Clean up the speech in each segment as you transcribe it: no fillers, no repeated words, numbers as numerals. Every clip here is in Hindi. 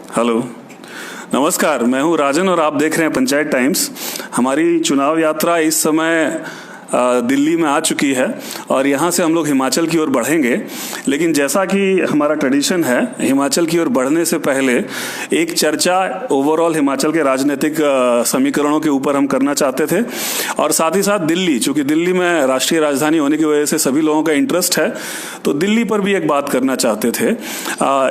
हेलो, नमस्कार। मैं हूं राजन और आप देख रहे हैं पंचायत टाइम्स। हमारी चुनाव यात्रा इस समय दिल्ली में आ चुकी है और यहाँ से हम लोग हिमाचल की ओर बढ़ेंगे। लेकिन जैसा कि हमारा ट्रेडिशन है, हिमाचल की ओर बढ़ने से पहले एक चर्चा ओवरऑल हिमाचल के राजनीतिक समीकरणों के ऊपर हम करना चाहते थे और साथ ही साथ दिल्ली, चूंकि दिल्ली में राष्ट्रीय राजधानी होने की वजह से सभी लोगों का इंटरेस्ट है, तो दिल्ली पर भी एक बात करना चाहते थे।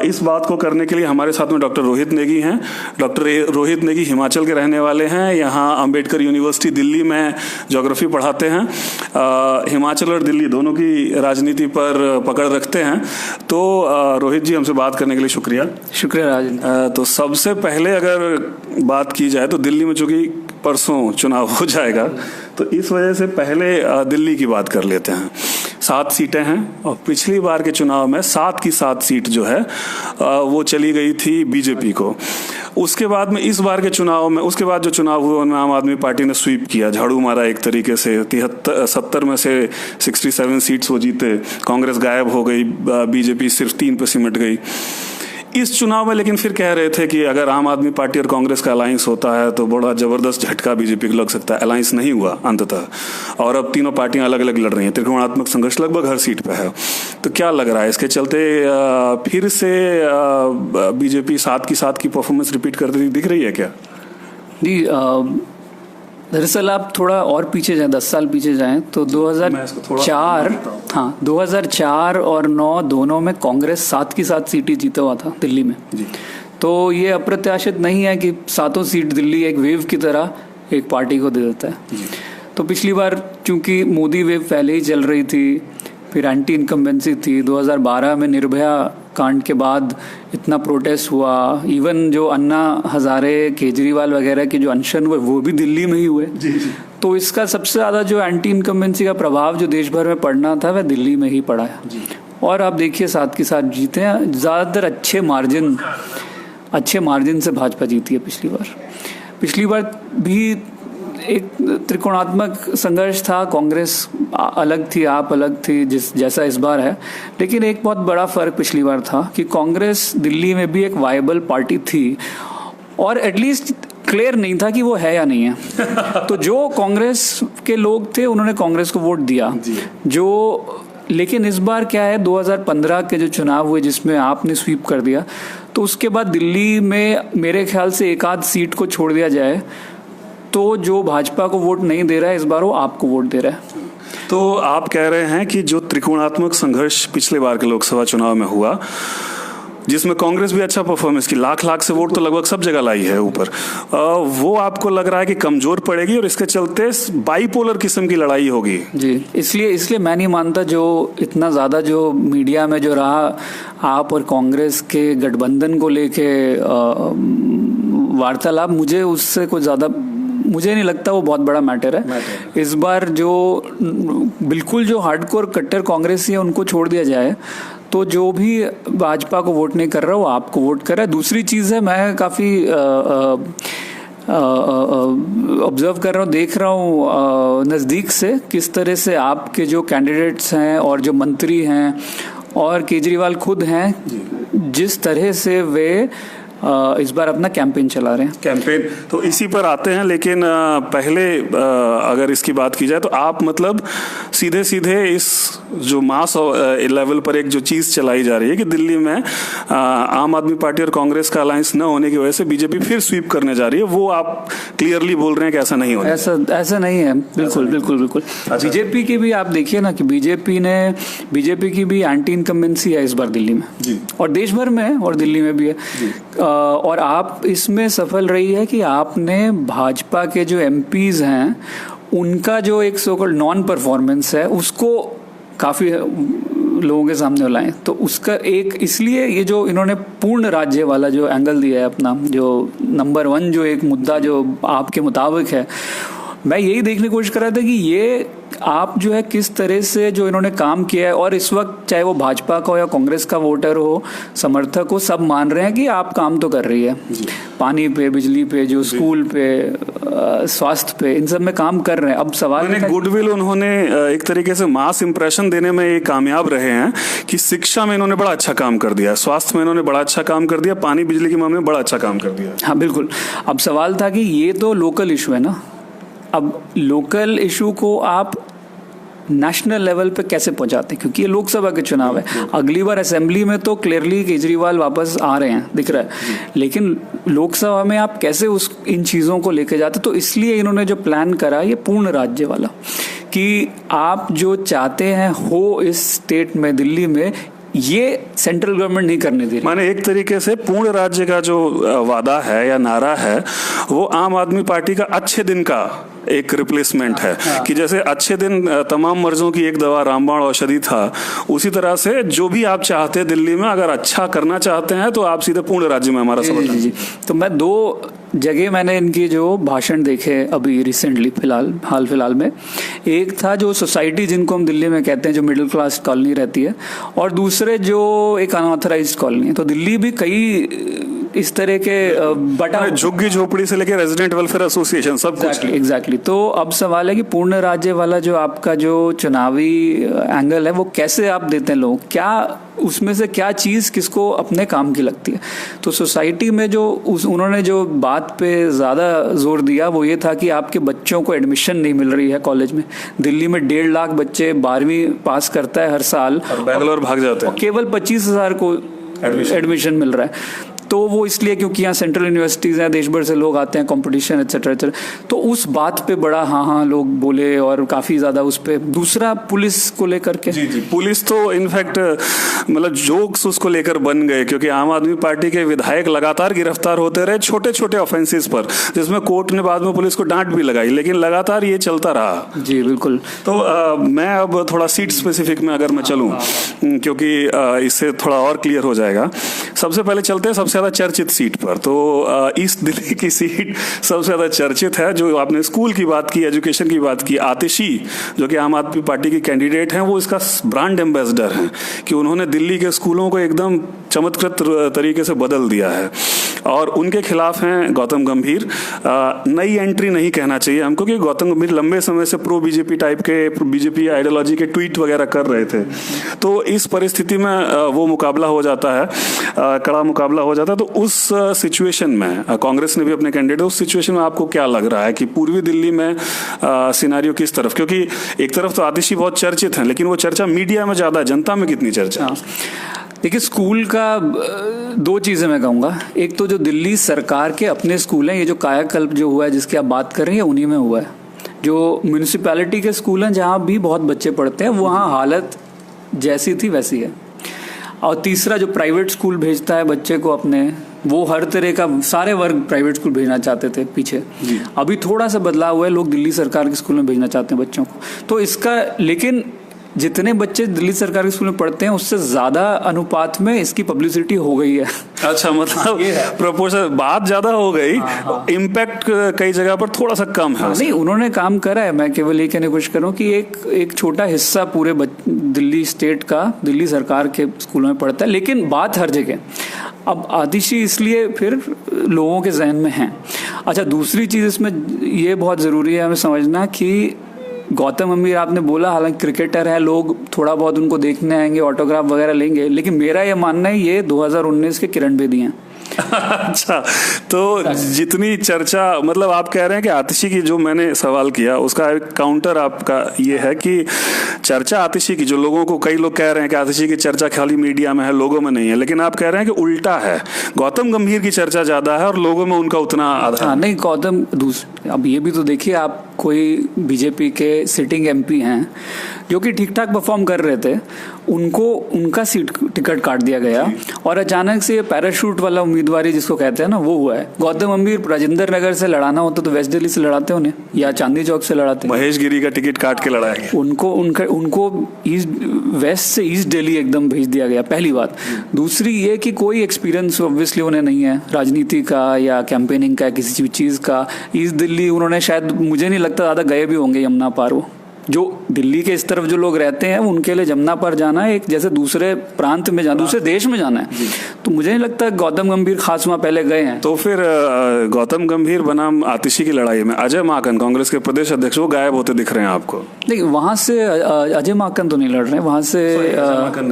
इस बात को करने के लिए हमारे साथ में डॉक्टर रोहित नेगी हैं। डॉक्टर रोहित नेगी हिमाचल के रहने वाले हैं, यहाँ अंबेडकर यूनिवर्सिटी दिल्ली में ज्योग्राफी पढ़ाते हैं। हिमाचल और दिल्ली दोनों की राजनीति पर पकड़ रखते हैं। तो रोहित जी, हमसे बात करने के लिए शुक्रिया राजन। तो सबसे पहले अगर बात की जाए तो दिल्ली में चूंकि परसों चुनाव हो जाएगा, तो इस वजह से पहले दिल्ली की बात कर लेते हैं। 7 सीटें हैं और पिछली बार के चुनाव में 7 की 7 सीट जो है वो चली गई थी बीजेपी को। उसके बाद में इस बार के चुनाव में, उसके बाद जो चुनाव हुआ उनमें आम आदमी पार्टी ने स्वीप किया, झाड़ू मारा एक तरीके से। 70 में से 67 सीट्स वो जीते, कांग्रेस गायब हो गई, बीजेपी सिर्फ 3 पे सिमट गई इस चुनाव में। लेकिन फिर कह रहे थे कि अगर आम आदमी पार्टी और कांग्रेस का अलायंस होता है तो बड़ा जबरदस्त झटका बीजेपी को लग सकता है। अलायंस नहीं हुआ अंततः और अब तीनों पार्टियां अलग अलग लड़ रही हैं। त्रिकोणात्मक संघर्ष लगभग हर सीट पे है। तो क्या लग रहा है, इसके चलते फिर से बीजेपी 7 की 7 की परफॉर्मेंस रिपीट करती दिख रही है क्या? जी, दरअसल आप थोड़ा और पीछे जाएं, 10 साल पीछे जाएं तो 2004 और 9 दोनों में कांग्रेस 7 की 7 सीटें जीता हुआ था दिल्ली में जी। तो ये अप्रत्याशित नहीं है कि 7 सीट दिल्ली एक वेव की तरह एक पार्टी को दे देता है जी। तो पिछली बार चूंकि मोदी वेव पहले ही चल रही थी, फिर एंटी इनकम्बेंसी थी, 2012 में निर्भया कांड के बाद इतना प्रोटेस्ट हुआ, इवन जो अन्ना हजारे, केजरीवाल वगैरह के जो अनशन हुए वो भी दिल्ली में ही हुए जी। तो इसका सबसे ज़्यादा जो एंटी इनकम्बेंसी का प्रभाव जो देश भर में पड़ना था वह दिल्ली में ही पड़ा है जी। और आप देखिए 7 की 7 जीते हैं, ज़्यादातर अच्छे मार्जिन से भाजपा जीती है। पिछली बार भी एक त्रिकोणात्मक संघर्ष था, कांग्रेस अलग थी, आप अलग थी, जैसा इस बार है। लेकिन एक बहुत बड़ा फर्क पिछली बार था कि कांग्रेस दिल्ली में भी एक वायबल पार्टी थी और एटलीस्ट क्लियर नहीं था कि वो है या नहीं है। तो जो कांग्रेस के लोग थे उन्होंने कांग्रेस को वोट दिया लेकिन इस बार क्या है, 2015 के जो चुनाव हुए जिसमें आपने स्वीप कर दिया, तो उसके बाद दिल्ली में मेरे ख्याल से एक आध सीट को छोड़ दिया जाए तो जो भाजपा को वोट नहीं दे रहा है इस बार वो आपको वोट दे रहा है। तो आप कह रहे हैं कि जो त्रिकोणात्मक संघर्ष पिछले बार के लोकसभा चुनाव में हुआ, जिसमें कांग्रेस भी अच्छा परफॉर्मेंस की, लाख से वोट तो लगभग सब जगह लाई है ऊपर, वो आपको लग रहा है कि कमजोर पड़ेगी और इसके चलते बाइपोलर किस्म की लड़ाई होगी जी। इसलिए मैं नहीं मानता जो इतना ज्यादा जो मीडिया में जो रहा आप और कांग्रेस के गठबंधन को लेके वार्तालाप, मुझे उससे कुछ ज्यादा मुझे नहीं लगता वो बहुत बड़ा मैटर है। इस बार जो बिल्कुल जो हार्डकोर कट्टर कांग्रेसी है उनको छोड़ दिया जाए तो जो भी भाजपा को वोट नहीं कर रहा वो आपको वोट कर रहा है। दूसरी चीज़ है, मैं काफ़ी ऑब्जर्व कर रहा हूँ, देख रहा हूँ नज़दीक से किस तरह से आपके जो कैंडिडेट्स हैं और जो मंत्री हैं और केजरीवाल खुद हैं, जिस तरह से वे इस बार अपना कैंपेन चला रहे हैं। तो इसी पर आते हैं। लेकिन पहले अगर इसकी बात की जाए तो आप मतलब सीधे इस जो मास लेवल पर एक जो चीज चलाई जा रही है कि दिल्ली में आम आदमी पार्टी और कांग्रेस का अलायंस न होने की वजह से बीजेपी फिर स्वीप करने जा रही है, वो आप क्लियरली बोल रहे हैं कि ऐसा नहीं होगा? ऐसा नहीं है, बिल्कुल। अच्छा। बीजेपी की भी आप देखिए ना कि बीजेपी की भी एंटी इनकम्बेंसी है इस बार दिल्ली में जी। और देश भर में है और दिल्ली में भी है जी। और आप इसमें सफल रही है कि आपने भाजपा के जो एमपीज हैं उनका जो एक सो कॉल्ड नॉन परफॉर्मेंस है उसको काफ़ी लोगों के सामने लाएं। तो उसका एक इसलिए ये जो इन्होंने पूर्ण राज्य वाला जो एंगल दिया है अपना, जो नंबर 1 जो एक मुद्दा जो आपके मुताबिक है, मैं यही देखने की कोशिश कर रहा था कि ये आप जो है किस तरह से जो इन्होंने काम किया है, और इस वक्त चाहे वो भाजपा का हो या कांग्रेस का वोटर हो, समर्थक हो, सब मान रहे हैं कि आप काम तो कर रही है, पानी पे, बिजली पे, जो स्कूल पे, स्वास्थ्य पे, इन सब में काम कर रहे हैं। अब सवाल गुडविल उन्होंने एक तरीके से मास इंप्रेशन देने में ये कामयाब रहे हैं कि शिक्षा में इन्होंने बड़ा अच्छा काम कर दिया, स्वास्थ्य में इन्होंने बड़ा अच्छा काम कर दिया, पानी बिजली के मामले में बड़ा अच्छा काम कर दिया। हाँ बिल्कुल। अब सवाल था कि ये तो लोकल इशू है ना, अब लोकल इशू को आप नेशनल लेवल पे कैसे पहुंचाते, क्योंकि ये लोकसभा के चुनाव है। अगली बार असेंबली में तो क्लियरली केजरीवाल वापस आ रहे हैं, दिख रहा है, लेकिन लोकसभा में आप कैसे इन चीज़ों को लेके जाते। तो इसलिए इन्होंने जो प्लान करा ये पूर्ण राज्य वाला, कि आप जो चाहते हैं हो इस स्टेट में, दिल्ली में, ये सेंट्रल गवर्नमेंट नहीं करने दे रही। माने एक तरीके से पूर्ण राज्य का जो वादा है या नारा है वो आम आदमी पार्टी का अच्छे दिन का एक रिप्लेसमेंट है। कि जैसे अच्छे दिन तमाम मर्जों की एक दवा रामबाण औषधि था, उसी तरह से जो भी आप चाहते हैं दिल्ली में, अगर अच्छा करना चाहते हैं तो आप सीधे पूर्ण राज्य में हमारा समर्थन। जी। तो मैं 2 जगह मैंने इनकी जो भाषण देखे अभी रिसेंटली, हाल फिलहाल में, एक था जो सोसाइटी जिनको हम दिल्ली में कहते हैं, जो मिडिल क्लास कॉलोनी रहती है, और दूसरे जो एक अनऑथराइज्ड कॉलोनी है। तो दिल्ली भी कई इस तरह के बटा, झुग्गी झोपड़ी से लेकर रेजिडेंट वेलफेयर एसोसिएशन सब कुछ। एग्जैक्टली। तो अब सवाल है कि पूर्ण राज्य वाला जो आपका जो चुनावी एंगल है वो कैसे आप देते हैं लोग, क्या उसमें से क्या चीज़ किसको अपने काम की लगती है। तो सोसाइटी में जो उन्होंने जो बात पे ज़्यादा जोर दिया वो ये था कि आपके बच्चों को एडमिशन नहीं मिल रही है कॉलेज में। दिल्ली में 1.5 लाख बच्चे 12वीं पास करता है हर साल, और बैंगलोर भाग जाते हैं, केवल 25,000 को एडमिशन मिल रहा है। तो वो इसलिए क्योंकि यहाँ सेंट्रल यूनिवर्सिटीज़ हैं, देश भर से लोग आते हैं, कंपटीशन एक्सेट्रा एक्सेट्रा। तो उस बात पे बड़ा हाँ लोग बोले, और काफ़ी ज़्यादा उस पे। दूसरा पुलिस को लेकर के, जी, पुलिस तो इनफैक्ट मतलब जोक्स उसको लेकर बन गए, क्योंकि आम आदमी पार्टी के विधायक लगातार गिरफ्तार होते रहे छोटे छोटे ऑफेंसेस पर, जिसमें कोर्ट ने बाद में पुलिस को डांट भी लगाई, लेकिन लगातार ये चलता रहा। जी बिल्कुल। तो मैं अब थोड़ा सीट स्पेसिफिक में अगर मैं चलूँ, क्योंकि इससे थोड़ा और क्लियर हो जाएगा। सबसे पहले चलते हैं सबसे ज़्यादा चर्चित सीट पर। तो ईस्ट दिल्ली की सीट सबसे ज़्यादा चर्चित है। जो आपने स्कूल की बात की, एजुकेशन की बात की, आतिशी जो कि आम आदमी पार्टी की कैंडिडेट हैं, वो इसका ब्रांड एम्बेसडर हैं कि उन्होंने दिल्ली के स्कूलों को एकदम चमत्कृत तरीके से बदल दिया है। और उनके खिलाफ हैं गौतम गंभीर। नई एंट्री नहीं कहना चाहिए हमको, कि गौतम गंभीर लंबे समय से प्रो बीजेपी टाइप के, बीजेपी आइडियोलॉजी के ट्वीट वगैरह कर रहे थे। तो इस परिस्थिति में वो मुकाबला हो जाता है, कड़ा मुकाबला हो जाता है। तो उस सिचुएशन में कांग्रेस ने भी अपने कैंडिडेट, उस सिचुएशन में आपको क्या लग रहा है कि पूर्वी दिल्ली में सिनेरियो किस तरफ, क्योंकि एक तरफ तो आतिशी बहुत चर्चित हैं, लेकिन वो चर्चा मीडिया में ज़्यादा है, जनता में कितनी चर्चा? देखिए, स्कूल का 2 चीज़ें मैं कहूँगा। एक तो जो दिल्ली सरकार के अपने स्कूल हैं, ये जो कायाकल्प जो हुआ है जिसकी आप बात कर रही हैं, उन्हीं में हुआ है। जो म्यूनिसिपैलिटी के स्कूल हैं जहाँ भी बहुत बच्चे पढ़ते हैं, वहाँ हालत जैसी थी वैसी है। और तीसरा, जो प्राइवेट स्कूल भेजता है बच्चे को अपने, वो हर तरह का, सारे वर्ग प्राइवेट स्कूल भेजना चाहते थे पीछे, अभी थोड़ा सा बदलाव हुआ है, लोग दिल्ली सरकार के स्कूल में भेजना चाहते हैं बच्चों को। तो इसका, लेकिन जितने बच्चे दिल्ली सरकार के स्कूल में पढ़ते हैं उससे ज्यादा अनुपात में इसकी पब्लिसिटी हो गई है। अच्छा, मतलब प्रोपोर्शन बात ज्यादा हो गई, इम्पैक्ट कई जगह पर थोड़ा सा कम है। नहीं, उन्होंने काम करा है। मैं केवल ये कहने की कोशिश कर रहा हूँ कि एक छोटा हिस्सा पूरे दिल्ली स्टेट का दिल्ली सरकार के स्कूलों में पढ़ता है, लेकिन बात हर जगह। अब आतिशी इसलिए फिर लोगों के जहन में है। अच्छा, दूसरी चीज़ इसमें ये बहुत ज़रूरी है हमें समझना कि गौतम गंभीर, आपने बोला, हालांकि क्रिकेटर है, लोग थोड़ा बहुत उनको देखने आएंगे, ऑटोग्राफ वगैरह लेंगे, लेकिन मेरा ये मानना है ये 2019 के किरण बेदी हैं। अच्छा, तो जितनी चर्चा, मतलब आप कह रहे हैं कि आतिशी की, जो मैंने सवाल किया उसका एक काउंटर आपका ये है कि चर्चा आतिशी की, जो लोगों को, कई लोग कह रहे हैं कि आतिशी की चर्चा खाली मीडिया में है, लोगों में नहीं है, लेकिन आप कह रहे हैं कि उल्टा है, गौतम गंभीर की चर्चा ज्यादा है और लोगों में उनका उतना आधा। हाँ, नहीं, गौतम, अब ये भी तो देखिए, आप कोई बीजेपी के सिटिंग एमपी हैं जो कि ठीक ठाक परफॉर्म कर रहे थे, उनको उनका सीट टिकट काट दिया गया और अचानक से ये पैराशूट वाला उम्मीदवारी जिसको कहते हैं ना, वो हुआ है। गौतम गंभीर राजेंद्र नगर से लड़ाना होता तो वेस्ट दिल्ली से लड़ाते उन्हें, या चांदनी चौक से लड़ाते। महेश गिरी का टिकट काट के लड़ाया गया उनको वेस्ट से ईस्ट दिल्ली एकदम भेज दिया गया, पहली बात। दूसरी ये कि कोई एक्सपीरियंस ऑब्वियसली उन्हें नहीं है राजनीति का या कैंपेनिंग का, किसी भी चीज़ का। ईस्ट दिल्ली उन्होंने शायद, मुझे नहीं लगता ज़्यादा गए भी होंगे यमुना पार। वो जो दिल्ली के इस तरफ जो लोग रहते हैं उनके लिए जमुना पार जाना है एक जैसे दूसरे प्रांत में जाना, दूसरे देश में जाना है। तो मुझे नहीं लगता गौतम गंभीर खास वहाँ पहले गए हैं। तो फिर गौतम गंभीर बनाम आतिशी की लड़ाई में अजय माकन कांग्रेस के प्रदेश अध्यक्ष वो गायब होते दिख रहे हैं आपको? नहीं, वहाँ से अजय माकन तो नहीं लड़ रहे, वहाँ से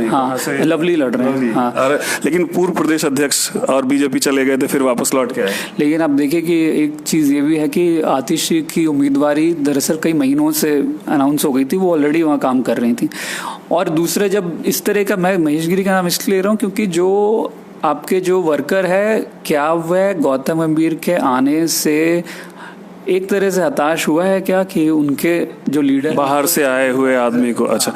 हाँ लवली लड़ रहे हैं। हाँ, लेकिन पूर्व प्रदेश अध्यक्ष और बीजेपी चले गए थे, फिर वापस लौट के आए। लेकिन आप देखिए कि एक चीज़ ये भी है कि आतिशी की उम्मीदवारी दरअसल कई महीनों से अनाउंस हो गई थी, वो ऑलरेडी वहाँ काम कर रही थी। और दूसरे जब इस तरह का, मैं महेश गिरी का नाम इसलिए ले रहा हूँ क्योंकि जो आपके जो वर्कर है, क्या वह गौतम गंभीर के आने से एक तरह से हताश हुआ है क्या कि उनके जो लीडर बाहर से आए हुए आदमी को? अच्छा,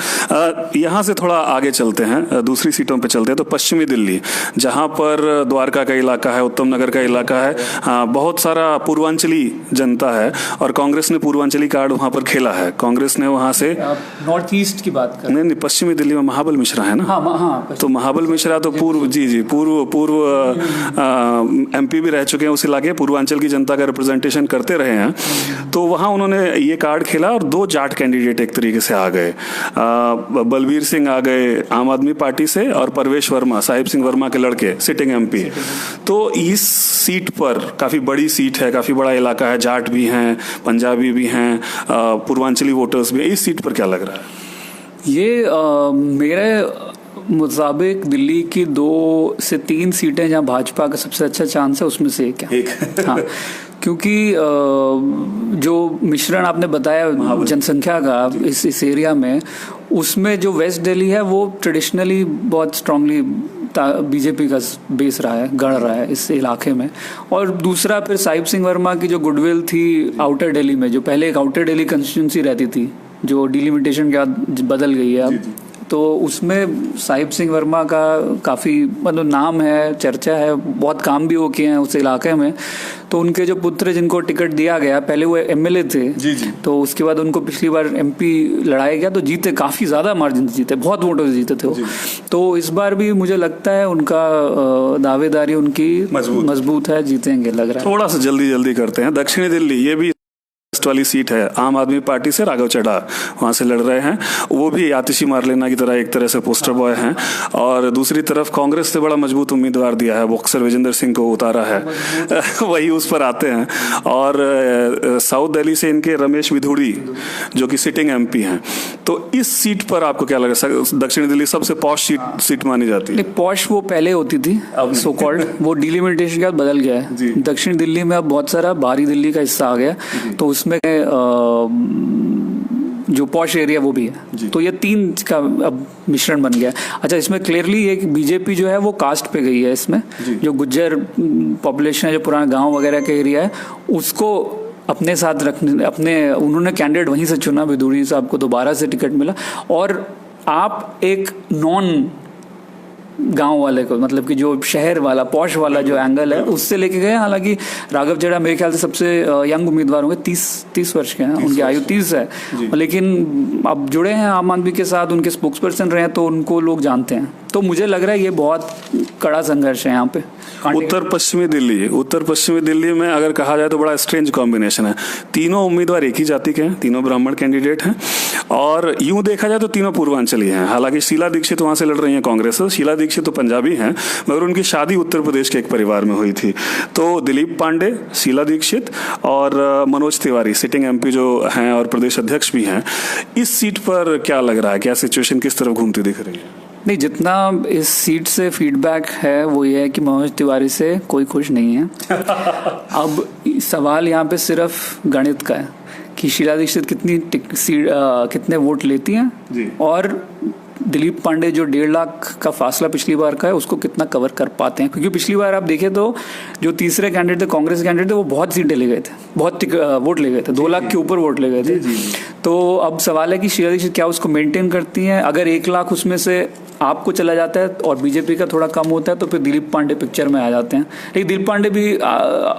यहाँ से थोड़ा आगे चलते हैं, दूसरी सीटों पे चलते हैं। तो पश्चिमी दिल्ली, जहाँ पर द्वारका का इलाका है, उत्तम नगर का इलाका है, बहुत सारा पूर्वांचली जनता है और कांग्रेस ने पूर्वांचली कार्ड वहाँ पर खेला है। कांग्रेस ने वहाँ से नॉर्थ ईस्ट की बात कर, नहीं, पश्चिमी दिल्ली में महाबल मिश्रा है ना। हाँ, तो महाबल मिश्रा तो पूर्व MP भी रह चुके हैं उस इलाके, पूर्वांचल की जनता का रिप्रेजेंटेशन करते रहे हैं। तो वहां उन्होंने ये कार्ड खेला और 2 जाट कैंडिडेट एक तरीके से आ गए। बलबीर सिंह आ गए आम आदमी पार्टी से और परवेश वर्मा, साहिब सिंह वर्मा के लड़के, सिटिंग MP। तो इस सीट पर, काफी बड़ी सीट है, काफी बड़ा इलाका है, जाट भी हैं, पंजाबी भी हैं, पूर्वांचली वोटर्स भी। इस सीट पर क्या लग रहा है? ये मेरे मुताबिक दिल्ली की 2 से 3 सीटें जहां भाजपा का सबसे अच्छा चांस है उसमें से एक है। हाँ, क्योंकि जो मिश्रण आपने बताया जनसंख्या का इस एरिया में, उसमें जो वेस्ट दिल्ली है वो ट्रेडिशनली बहुत स्ट्रांगली बीजेपी का बेस रहा है, गढ़ रहा है इस इलाके में। और दूसरा फिर साहिब सिंह वर्मा की जो गुडविल थी आउटर दिल्ली में, जो पहले एक आउटर दिल्ली कंस्टिट्यूंसी रहती थी जो डिलिमिटेशन के बाद बदल गई है अब, तो उसमें साहिब सिंह वर्मा का काफ़ी मतलब नाम है, चर्चा है, बहुत काम भी वो किए हैं उस इलाके में। तो उनके जो पुत्र जिनको टिकट दिया गया, पहले वो MLA थे जी। तो उसके बाद उनको पिछली बार MP लड़ाया गया तो जीते, काफ़ी ज़्यादा मार्जिन से जीते, बहुत वोटों से जीते थे वो। तो इस बार भी मुझे लगता है उनका दावेदारी उनकी मजबूत है, जीतेंगे लग रहा है। थोड़ा सा जल्दी करते हैं। दक्षिणी दिल्ली, ये भी वाली सीट है, आम आदमी पार्टी से राघव चड्ढा वहां से लड़ रहे हैं। वो भी आतिशी मारलेना की तरह एक तरह से पोस्टर बॉय हैं। और दूसरी तरफ कांग्रेस से बड़ा मजबूत उम्मीदवार दिया है, बॉक्सर विजेंद्र सिंह को उतारा है वही उस पर आते हैं। और साउथ दिल्ली से इनके रमेश विधुड़ी जो कि सिटिंग MP हैं। तो इस सीट पर आपको क्या लगा? दक्षिणी दिल्ली सबसे पॉश सीट मानी जाती है। पॉश वो पहले होती थी सो कॉल्ड, वो डिलिमिटेशन के बाद बदल गया है। दक्षिण दिल्ली में अब बहुत सारा बाहरी दिल्ली का हिस्सा आ गया, तो उसमें जो पॉश एरिया वो भी है। तो ये 3 का अब मिश्रण बन गया। अच्छा, इसमें क्लियरली एक बीजेपी जो है वो कास्ट पे गई है। इसमें जो गुज्जर पॉपुलेशन है, जो पुराना गांव वगैरह का एरिया है, उसको अपने साथ रखने, उन्होंने कैंडिडेट वहीं से चुना, विधुड़ी साहब को दोबारा से टिकट मिला। और आप एक नॉन गांव वाले को, मतलब कि जो शहर वाला पॉश वाला जो एंगल है, उससे लेके गए। हालांकि राघव चड्ढा मेरे ख्याल से सबसे यंग उम्मीदवार होंगे, 30 वर्ष के हैं, उनकी आयु 30 है। लेकिन अब जुड़े हैं आम आदमी के साथ, उनके स्पोक्स पर्सन रहे हैं, तो उनको लोग जानते हैं। तो मुझे लग रहा है ये बहुत कड़ा संघर्ष है यहाँ पे। उत्तर पश्चिमी दिल्ली में अगर कहा जाए तो बड़ा स्ट्रेंज कॉम्बिनेशन है। तीनों उम्मीदवार एक ही जाति के हैं, तीनों ब्राह्मण कैंडिडेट हैं, और यूं देखा जाए तो तीनों पूर्वांचली हैं। हालांकि शीला दीक्षित वहां से लड़ रही हैं कांग्रेस से। शीला दीक्षित तो पंजाबी हैं, मगर उनकी शादी उत्तर प्रदेश के एक परिवार में हुई थी। तो दिलीप पांडे, शीला दीक्षित और मनोज तिवारी सिटिंग MP जो हैं और प्रदेश अध्यक्ष भी हैं। इस सीट पर क्या लग रहा है, क्या सिचुएशन किस तरफ घूमती दिख रही है? नहीं, जितना इस सीट से फीडबैक है वो ये है कि मनोज तिवारी से कोई खुश नहीं है। अब सवाल यहाँ पे सिर्फ गणित का है कि शीला दीक्षित कितने वोट लेती हैं और दिलीप पांडे जो 1.5 लाख का फासला पिछली बार का है उसको कितना कवर कर पाते हैं। क्योंकि पिछली बार आप देखें तो जो तीसरे कैंडिडेट थे, कांग्रेस कैंडिडेट थे, वो बहुत सीटें ले गए थे, बहुत वोट ले गए थे, 2 लाख के ऊपर वोट ले गए थे। तो अब सवाल है कि शीला दीक्षित क्या उसको मेंटेन करती हैं। अगर 1 लाख उसमें से आपको चला जाता है और बीजेपी का थोड़ा कम होता है तो फिर दिलीप पांडे पिक्चर में आ जाते हैं। लेकिन दिलीप पांडे भी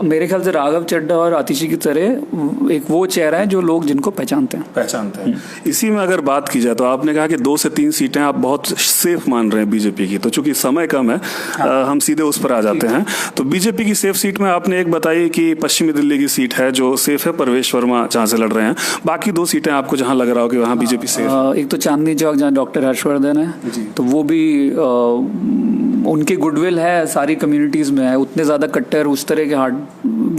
मेरे ख्याल से राघव चड्ढा और आतिशी की तरह एक वो चेहरा है जो लोग जिनको पहचानते हैं। इसी में अगर बात की जाए तो आपने कहा कि 2 से 3 सीटें आप बहुत सेफ मान रहे हैं बीजेपी की, तो चूंकि समय कम है हम सीधे उस पर आ जाते हैं। तो बीजेपी की सेफ सीट में आपने एक बताई कि पश्चिमी दिल्ली की सीट है जो सेफ है, परवेश वर्मा जहां से लड़ रहे हैं। बाकी 2 सीटें आपको जहां लग रहा हो कि वहां बीजेपी सेफ? एक तो चांदनी चौक जहाँ डॉक्टर हर्षवर्धन है, तो वो भी उनकी गुडविल है सारी कम्युनिटीज में है। उतने ज्यादा कट्टर उस तरह के हार्ड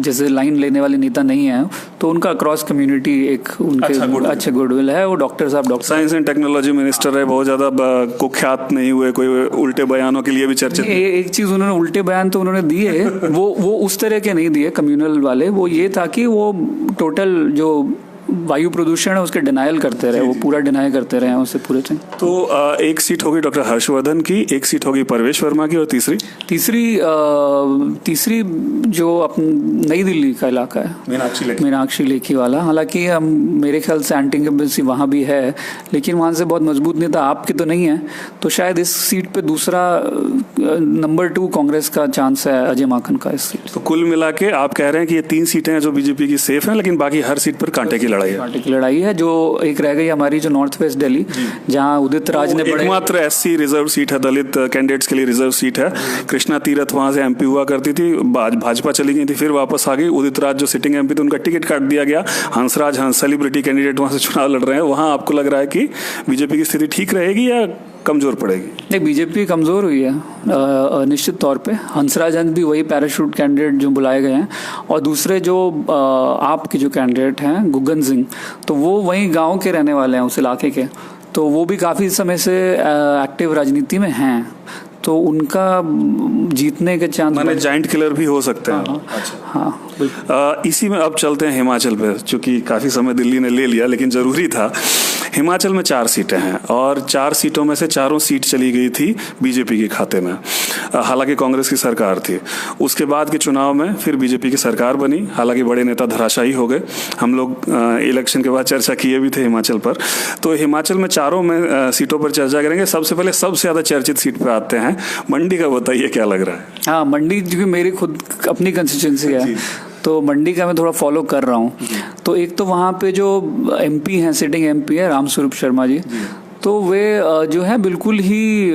जैसे लाइन लेने वाले नेता नहीं है, तो उनका अक्रॉस कम्युनिटी एक उनके अच्छा गुडविल है। वो डॉक्टर साहब साइंस एंड टेक्नोलॉजी मिनिस्टर है, बहुत ज्यादा कुख्यात नहीं हुए, कोई उल्टे बयानों के लिए भी चर्चित। एक चीज उन्होंने उल्टे बयान तो उन्होंने दिए वो उस तरह के नहीं दिए कम्युनल वाले। वो ये था कि वो टोटल जो वायु प्रदूषण है उसके डिनायल करते रहे, वो पूरा डिनाई करते रहे उससे पूरे टाइम। तो एक सीट होगी डॉक्टर हर्षवर्धन की, एक सीट होगी परवेश वर्मा की, और तीसरी जो नई दिल्ली का इलाका है मीनाक्षी लेखी वाला। हालांकि मेरे ख्याल से एंटी इंकम्बेंसी वहाँ भी है, लेकिन वहाँ से बहुत मजबूत नेता आपके तो नहीं है, तो शायद इस सीट पे दूसरा नंबर 2 कांग्रेस का चांस है अजय माकन का इस सीट। तो कुल मिला के आप कह रहे हैं कि ये 3 सीटें हैं जो बीजेपी की सेफ हैं, लेकिन बाकी हर सीट पर कांटे की लड़ाई है। जो एक रह गई हमारी जो नॉर्थ वेस्ट दिल्ली, जहां उदित राज ने एकमात्र एससी रिजर्व सीट है, दलित कैंडिडेट्स के लिए रिजर्व सीट है। कृष्णा तीरथ वहां से एमपी हुआ करती थी, भाजपा चली गई थी, फिर वापस आ गई। उदित राज जो सिटिंग एमपी थे उनका टिकट काट दिया गया। हंसराज सेलिब्रिटी कैंडिडेट वहां से चुनाव लड़ रहे हैं। वहां आपको लग रहा है कि बीजेपी की स्थिति ठीक रहेगी या कमजोर पड़ेगी? नहीं, बीजेपी कमजोर हुई है निश्चित तौर पे। हंसराज भी वही पैराशूट कैंडिडेट जो बुलाए गए हैं, और दूसरे जो आपके जो कैंडिडेट हैं गुग्गन सिंह, तो वो वही गांव के रहने वाले हैं उस इलाके के, तो वो भी काफी समय से एक्टिव राजनीति में हैं, तो उनका जीतने के चांस माने जाइंट किलर भी हो सकते हैं। हाँ, इसी में अब चलते हैं हिमाचल पे, क्योंकि काफी समय दिल्ली ने ले लिया लेकिन जरूरी था। हिमाचल में 4 सीटें हैं और 4 सीटों में से 4 सीट चली गई थी बीजेपी के खाते में। हालांकि कांग्रेस की सरकार थी। उसके बाद के चुनाव में फिर बीजेपी की सरकार बनी, हालांकि बड़े नेता धराशायी हो गए। हम लोग इलेक्शन के बाद चर्चा किए भी थे हिमाचल पर। तो हिमाचल में 4 में सीटों पर चर्चा करेंगे। सबसे पहले सबसे ज्यादा चर्चित सीट पे आते हैं मंडी का। बताइए क्या लग रहा है? हाँ, मंडी जो मेरी खुद अपनी कंस्टिट्यूंसी है, तो मंडी का मैं थोड़ा फॉलो कर रहा हूँ। तो एक तो वहाँ पे जो एमपी हैं, सिटिंग एमपी है रामस्वरूप शर्मा जी, तो वे जो है बिल्कुल ही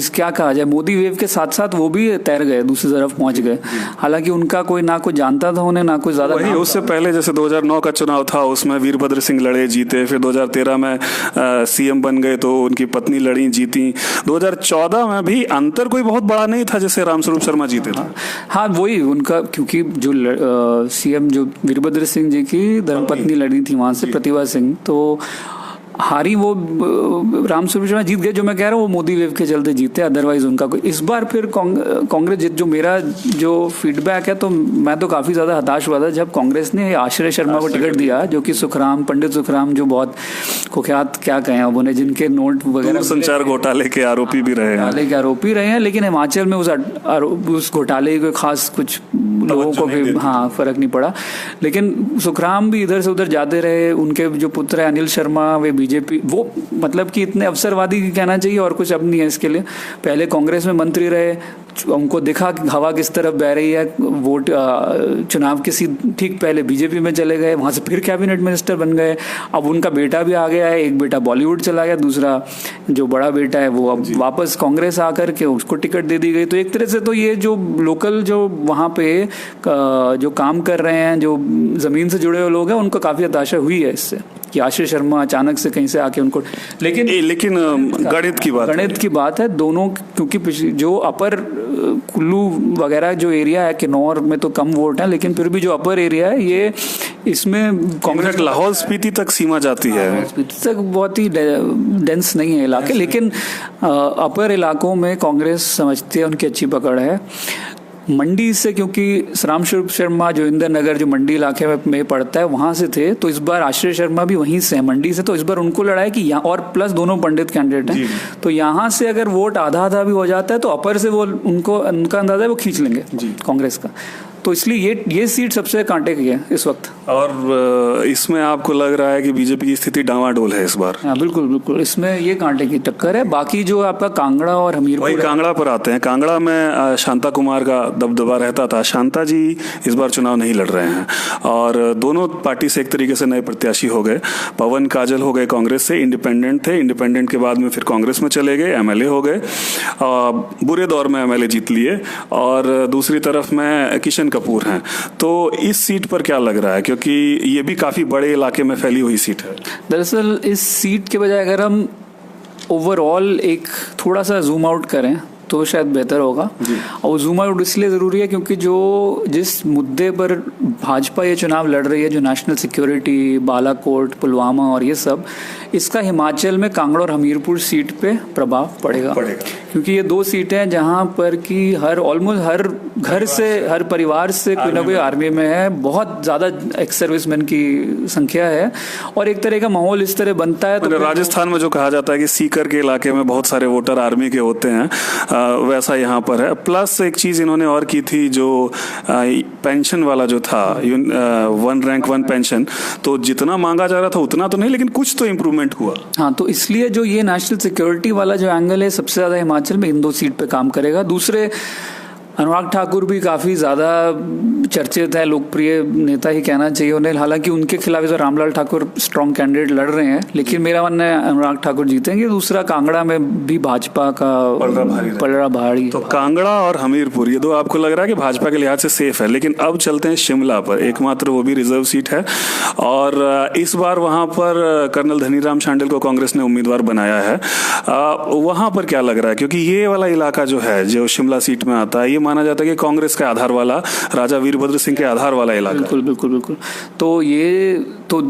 क्या कहा जाए, मोदी वेव के साथ साथ वो भी तैर गए, दूसरी तरफ पहुंच गए। हालांकि उनका कोई ना कोई जानता था उन्हें, ना कोई ज्यादा। उससे पहले जैसे 2009 का चुनाव था, उसमें वीरभद्र सिंह लड़े, जीते। फिर 2013 में सीएम बन गए तो उनकी पत्नी लड़ी, जीती। 2014 में भी अंतर कोई बहुत बड़ा नहीं था जैसे रामस्वरूप शर्मा जीते थे। हाँ, वही उनका, क्योंकि जो सीएम जो वीरभद्र सिंह जी की धर्मपत्नी लड़ी थी वहां से, प्रतिभा सिंह, तो हारी वो रामस्वरूप शर्मा जीत गए। जो मैं कह रहा हूँ वो मोदी वेव के चलते जीते, अदरवाइज उनका कोई। इस बार फिर कांग्रेस जीत। जो मेरा जो फीडबैक है, तो मैं तो काफी ज्यादा हताश हुआ था जब कांग्रेस ने आश्रय शर्मा को टिकट दिया, जो कि पंडित सुखराम जो बहुत कुख्यात क्या कहें अब उन्हें, जिनके नोट वगैरह संचार घोटाले के आरोपी भी रहे हैं। लेकिन हिमाचल में उस घोटाले को खास कुछ लोगों को भी फर्क नहीं पड़ा। लेकिन सुखराम भी इधर से उधर जाते रहे। उनके जो पुत्र है अनिल शर्मा, वे बीजेपी, वो मतलब कि इतने अवसरवादी कहना चाहिए और कुछ अब नहीं है इसके लिए। पहले कांग्रेस में मंत्री रहे, उनको दिखा कि हवा किस तरफ बह रही है। वोट चुनाव के ठीक पहले बीजेपी में चले गए, वहां से फिर कैबिनेट मिनिस्टर बन गए। अब उनका बेटा भी आ गया है, एक बेटा बॉलीवुड चला गया, दूसरा जो बड़ा बेटा है वो अब वापस कांग्रेस आकर के उसको टिकट दे दी गई। तो एक तरह से तो ये जो लोकल जो वहां पे जो काम कर रहे हैं, जो जमीन से जुड़े हुए लोग हैं, उनको काफी हताशा हुई है इससे कि आश्रय शर्मा अचानक से कहीं से आके उनको। लेकिन गणित की बात है दोनों, क्योंकि जो अपर कुल्लू वगैरह जो एरिया है, किन्नौर में तो कम वोट है, लेकिन फिर भी जो अपर एरिया है ये इसमें कांग्रेस लाहौल स्पीति तक सीमा जाती है। स्पीति तक बहुत ही डेंस नहीं है इलाके, लेकिन अपर इलाकों में कांग्रेस समझती है उनकी अच्छी पकड़ है। मंडी से, क्योंकि रामस्वरूप शर्मा जो इंदिरा नगर जो मंडी इलाके में पड़ता है वहां से थे, तो इस बार आश्रय शर्मा भी वहीं से है, मंडी से। तो इस बार उनको लड़ा है कि यहाँ, और प्लस दोनों पंडित कैंडिडेट हैं, तो यहाँ से अगर वोट आधा आधा भी हो जाता है तो अपर से वो उनका अंदाजा है वो खींच लेंगे कांग्रेस का। तो इसलिए ये सीट सबसे कांटे की है इस वक्त। और इसमें आपको लग रहा है कि बीजेपी की स्थिति डावाडोल है इस बार? हाँ बिल्कुल बिल्कुल, इसमें ये कांटे की टक्कर है। बाकी जो आपका कांगड़ा और हमीरपुर, वही कांगड़ा पर आते हैं। कांगड़ा में शांता कुमार का दबदबा रहता था। शांता जी इस बार चुनाव नहीं लड़ रहे हैं और दोनों पार्टी से एक तरीके से नए प्रत्याशी हो गए। पवन काजल हो गए कांग्रेस से, इंडिपेंडेंट थे, इंडिपेंडेंट के बाद में फिर कांग्रेस में चले गए, एमएलए हो गए, बुरे दौर में एमएलए जीत लिए। और दूसरी तरफ में किशन कपूर हैं। तो इस सीट पर क्या लग रहा है, क्योंकि ये भी काफी बड़े इलाके में फैली हुई सीट है? दरअसल इस सीट के बजाय अगर हम ओवरऑल एक थोड़ा सा जूम आउट करें तो शायद बेहतर होगा। और जूम आउट इसलिए ज़रूरी है क्योंकि जिस मुद्दे पर भाजपा ये चुनाव लड़ रही है, जो नेशनल सिक्योरिटी, बालाकोट, पुलवामा और ये सब, इसका हिमाचल में कांगड़ा और हमीरपुर सीट पे प्रभाव पड़ेगा। क्योंकि ये दो सीटें हैं जहाँ पर कि ऑलमोस्ट हर घर से, हर परिवार से कोई ना कोई आर्मी में है, बहुत ज़्यादा एक्स सर्विसमैन की संख्या है और एक तरह का माहौल इस तरह बनता है। तो राजस्थान में जो कहा जाता है कि सीकर के इलाके में बहुत सारे वोटर आर्मी के होते हैं, वैसा यहाँ पर है। प्लस एक चीज इन्होंने और की थी, जो पेंशन वाला जो था, 1 रैंक 1 पेंशन, तो जितना मांगा जा रहा था उतना तो नहीं, लेकिन कुछ तो इम्प्रूवमेंट हुआ। हाँ, तो इसलिए जो ये नेशनल सिक्योरिटी वाला जो एंगल है सबसे ज्यादा हिमाचल में इन दो सीट पे काम करेगा। दूसरे अनुराग ठाकुर भी काफ़ी ज़्यादा चर्चित है, लोकप्रिय नेता ही कहना चाहिए उन्हें। हालांकि उनके खिलाफ जो रामलाल ठाकुर स्ट्रॉन्ग कैंडिडेट लड़ रहे हैं, लेकिन मेरा मानना है अनुराग ठाकुर जीतेंगे। दूसरा कांगड़ा में भी भाजपा का पलड़ा भारी। तो कांगड़ा और हमीरपुर ये दो आपको लग रहा है कि भाजपा के लिहाज से सेफ है। लेकिन अब चलते हैं शिमला पर, एकमात्र वो भी रिजर्व सीट है और इस बार वहाँ पर कर्नल धनीराम शांडिल को कांग्रेस ने उम्मीदवार बनाया है। वहाँ पर क्या लग रहा है, क्योंकि ये वाला इलाका जो है, जो शिमला सीट में आता है, ये माना जाता है कि कांग्रेस के आधार वाला, राजा वीरभद्र सिंह के आधार वाला इलाका। बिल्कुल बिल्कुल बिल्कुल। तो ये तो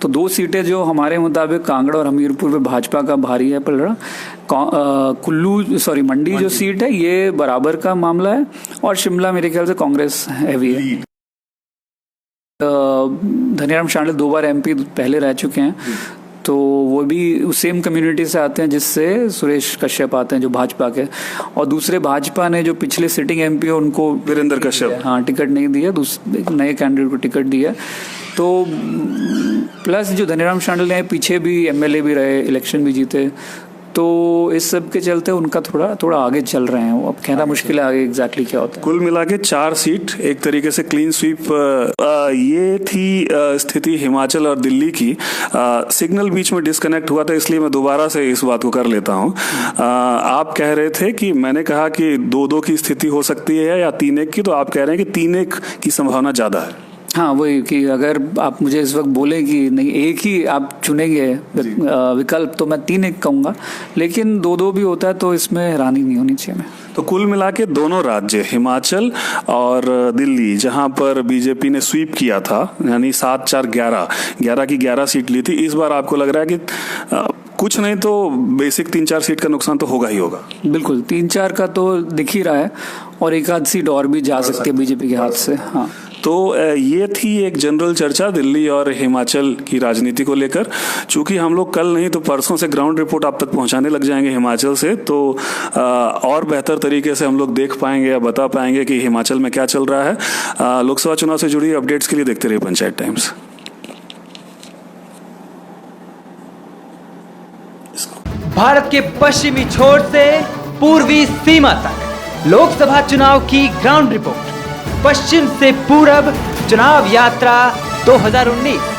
दो सीटें जो हमारे मुताबिक कांगड़ा और हमीरपुर में भाजपा का भारी है पलड़ा। मंडी जो सीट है ये बराबर का मामला है और शिमला मेरे ख्याल से कांग्रेस हैवी है। धनीराम शांडिल 2 बार एमपी पहले रह चुके हैं, तो वो भी सेम कम्युनिटी से आते हैं जिससे सुरेश कश्यप आते हैं जो भाजपा के। और दूसरे भाजपा ने जो पिछले सिटिंग एमपी उनको वीरेंद्र कश्यप, हाँ, टिकट नहीं दिया, नए कैंडिडेट को टिकट दिया। तो प्लस जो धनीराम शांडिल ने पीछे भी एमएलए भी रहे, इलेक्शन भी जीते, तो इस सब के चलते उनका थोड़ा आगे चल रहे हैं। वो अब कहना मुश्किल है आगे एग्जैक्टली क्या होता है। कुल मिला के 4 सीट, एक तरीके से क्लीन स्वीप। ये थी स्थिति हिमाचल और दिल्ली की। सिग्नल बीच में डिस्कनेक्ट हुआ था, इसलिए मैं दोबारा से इस बात को कर लेता हूँ। आप कह रहे थे कि मैंने कहा कि 2-2 की स्थिति हो सकती है या 3-1 की, तो आप कह रहे हैं कि 3-1 की संभावना ज्यादा है। हाँ, वही कि अगर आप मुझे इस वक्त बोले कि नहीं एक ही आप चुनेंगे विकल्प, तो मैं 3-1 कहूँगा, लेकिन 2-2 भी होता है तो इसमें हैरानी नहीं होनी चाहिए मैं। तो कुल मिला के दोनों राज्य, हिमाचल और दिल्ली, जहां पर बीजेपी ने स्वीप किया था, यानी 7-4-11 की 11 सीट ली थी, इस बार आपको लग रहा है कि कुछ नहीं तो बेसिक 3-4 सीट का नुकसान तो होगा ही होगा? बिल्कुल, 3-4 का तो दिख ही रहा है और एक आध सीट और भी जा सकती है बीजेपी के हाथ से। हाँ, तो ये थी एक जनरल चर्चा दिल्ली और हिमाचल की राजनीति को लेकर। चूंकि हम लोग कल नहीं तो परसों से ग्राउंड रिपोर्ट आप तक पहुंचाने लग जाएंगे हिमाचल से, तो और बेहतर तरीके से हम लोग देख पाएंगे या बता पाएंगे कि हिमाचल में क्या चल रहा है। लोकसभा चुनाव से जुड़ी अपडेट्स के लिए देखते रहिए पंचायत टाइम्स। भारत के पश्चिमी छोर से पूर्वी सीमा तक लोकसभा चुनाव की ग्राउंड रिपोर्ट, पश्चिम से पूरब चुनाव यात्रा 2019।